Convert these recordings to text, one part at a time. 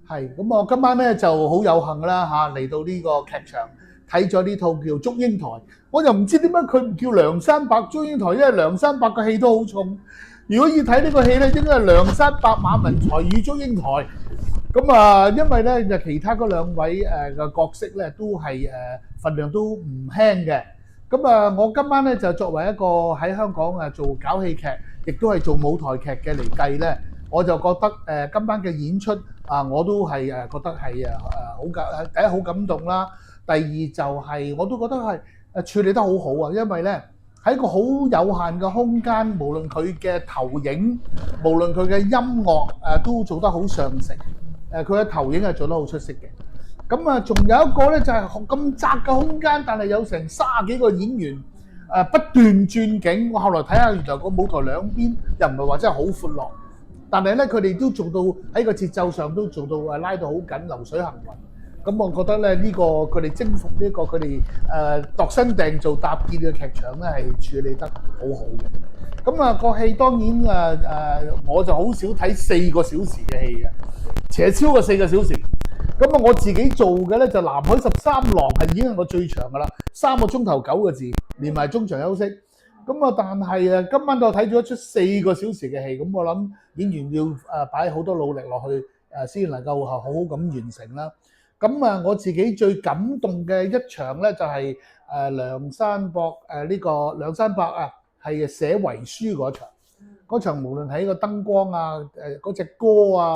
係咁，我今晚咧就好有幸啦嚇，嚟到呢個劇場睇咗呢套叫《祝英台》，我又唔知點解佢唔叫梁山伯祝英台，因為梁山伯嘅戲都好重。如果要睇呢個戲咧，應該係梁山伯馬文才與祝英台。咁啊，因為咧就其他嗰兩位嘅角色咧都係份量都唔輕嘅。咁啊，我今晚咧就作為一個喺香港做搞戲劇，亦都係做舞台劇嘅嚟計咧，我就覺得今晚嘅演出我都係覺得係好第一好感動啦，第二就係我都覺得係處理得好好啊，因為咧喺一個好有限嘅空間，無論佢嘅投影，無論佢嘅音樂都做得好上乘，佢嘅投影係做得好出色嘅。咁啊，仲有一個咧就係咁窄嘅空間，但係有成30幾個演員不斷轉景。我後來睇下，原來個舞台兩邊又唔係話真係好闊落，但係咧佢哋都做到喺個節奏上都做到拉到好緊，流水行雲。咁我覺得咧呢個佢哋征服呢個佢哋度身訂造搭建嘅劇場咧係處理得好好嘅。咁啊個戲當然我就好少睇4個小時嘅戲嘅，其實超過4個小時。咁啊，我自己做嘅咧就《南海13郎》係已經係我最長噶啦，3個鐘頭9個字，連埋中場休息。咁啊，但係今晚我睇咗一出4個小時嘅戲，咁我諗演員要擺好多努力落去先能夠好好咁完成啦。咁啊，我自己最感動嘅一場咧就係梁山伯呢個梁山伯係寫遺書嗰場。嗰場無論喺個燈光嗰隻歌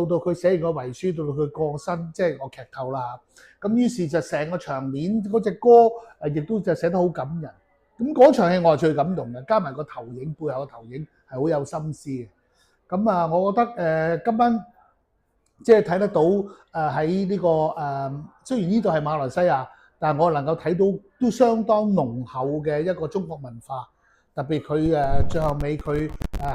到佢寫完個遺書，到佢過身，即係我劇透啦。咁於是就成個場面嗰隻歌亦都就寫得好感人。咁嗰場戲我係最感動嘅，加埋個投影，背後嘅投影係好有心思嘅。咁啊，我覺得今晚即係睇得到喺呢個雖然呢度係馬來西亞，但係我能夠睇到都相當濃厚嘅一個中國文化。特別佢最後尾佢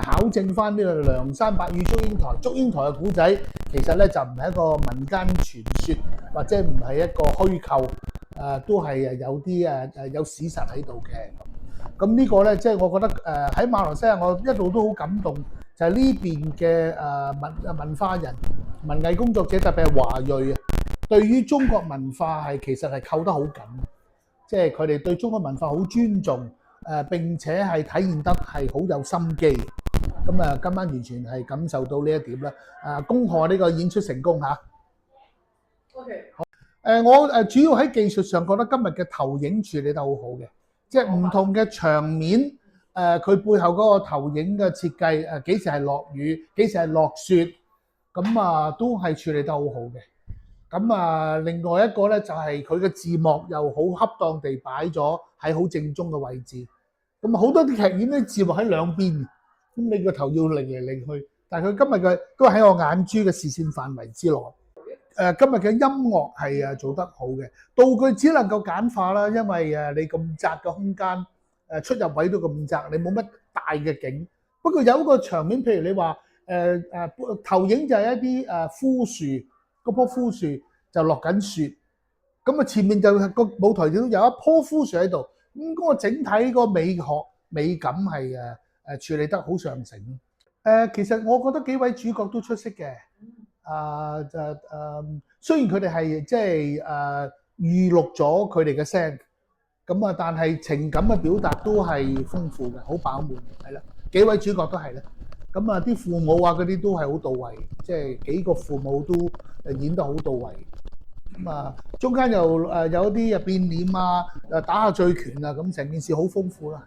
考證翻呢個梁山伯與祝英台，祝英台嘅古仔其實咧就唔係一個民間傳說，或者唔係一個虛構，都係有啲有史實喺度嘅。咁呢個咧即係我覺得喺馬來西亞，我一路都好感動，就係呢邊嘅文化人、文藝工作者，特別係華裔對於中國文化係其實係扣得好緊，即係佢哋對中國文化好尊重。並且係體現得係好有心機，咁今晚完全係感受到呢一點啦。恭賀呢個演出成功嚇。OK， 好。我主要喺技術上覺得今日嘅投影處理得好好嘅，即係唔同嘅場面，佢背後嗰個投影嘅設計，幾時係落雨，幾時係落雪，咁都係處理得好好嘅。咁另外一個咧就係佢嘅字幕又好恰當地擺咗喺好正中嘅位置。咁好多啲劇院啲字幕喺兩邊，咁你個頭要擰嚟擰去。但係佢今日嘅都喺我眼珠嘅視線範圍之內。今日嘅音樂係做得好嘅，道具只能夠簡化啦，因為你咁窄嘅空間，出入位都咁窄，你冇乜大嘅景。不過有一個場面，譬如你話投影就係一啲枯樹。嗰棵枯樹就落緊雪，咁前面就個舞台都有一棵枯樹喺度，咁嗰個整體個美感係處理得好上乘。其實我覺得幾位主角都出色嘅，雖然佢哋係即係預錄咗佢哋嘅聲，咁但係情感嘅表達都係豐富嘅，好飽滿，係啦，幾位主角都係啦。咁啲父母嗰啲都係好到位，即係幾個父母都演得好到位。咁中間又有啲變臉打下醉拳咁成件事好豐富啦。